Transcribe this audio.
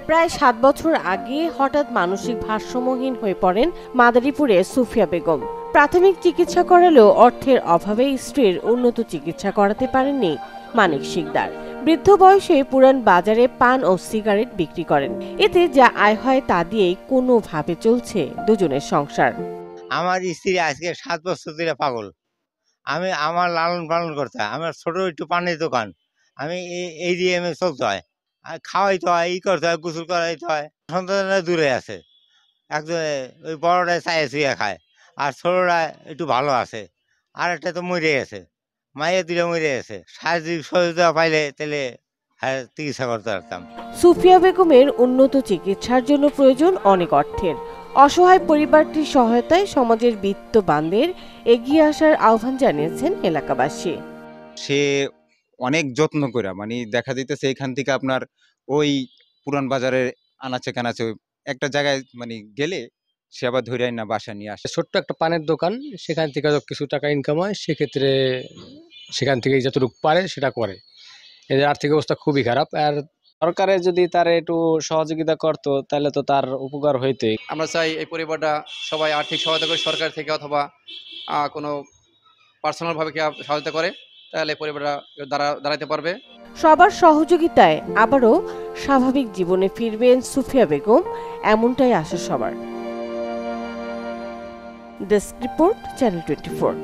প্রায় 7 বছর আগে হঠাৎ মানসিক ভারসাম্যহীন হয়ে পড়েন মাদারীপুরের সুফিয়া বেগম। প্রাথমিক চিকিৎসা করালেও অর্থের অভাবে স্ত্রীর উন্নত চিকিৎসা করাতে পারেননি মানিক শিকদার। বৃদ্ধ বয়সে পুরান বাজারে পান ও সিগারেট বিক্রি করেন। এতে যা আয় হয় তা দিয়েই কোনোভাবে চলছে দুজনের সংসার। আমার স্ত্রী আজকে 7 বছর ধরে পাগল। আমি আমার লালন পালন করতে হয়। আমার ছোট একটু পানের দোকান, আমি এই দিয়ে আমি চলতে হয়, খাওয়াইতে হয়, করতে হয়, গোসল করাইতে হয়। সন্তানরা দূরে আছে, একজন ওই বড়টায় চায়ে চুয়ে খায়, আর ছোটরা একটু ভালো আছে, আর একটা তো মরে গেছে, মায়ের দুটো মরে গেছে। শারীরিক সহযোগিতা পাইলে তাহলে চিকিৎসা করতে পারতাম। সুফিয়া বেগমের উন্নত চিকিৎসার জন্য প্রয়োজন অনেক অর্থের। অসহায় পরিবারটির সহায়তায় সমাজের বিত্তবানদের এগিয়ে আসার আহ্বান জানিয়েছেন এলাকাবাসী। সে অনেক যত্ন করে, মানে দেখা দিতেছে এখান থেকে আপনার ওই পুরান বাজারের আনাচে কানাচে একটা জায়গায় মানে গেলে সে আবার ধরে না বাসা নিয়ে আসে। ছোট্ট একটা পানের দোকান, সেখান থেকে কিছু টাকা ইনকাম হয়, সেক্ষেত্রে সেখান থেকে যতটুকু পারে সেটা করে। এদের আর্থিক অবস্থা খুবই খারাপ। আর সরকারের যদি তার একটু সহযোগিতা করতো তাহলে তো তার উপকার হইতোই। আমরা চাই এই পরিবারটা সবাই আর্থিক সহায়তা করে, সরকার থেকে অথবা কোনো পার্সোনালভাবে কেউ সহায়তা করে, তাহলে পরিবারটা দাঁড়াতে পারবে। সবার সহযোগিতায় আবারও স্বাভাবিক জীবনে ফিরবেন সুফিয়া বেগম, এমনটাই আশা সবার। Desk report, channel 24।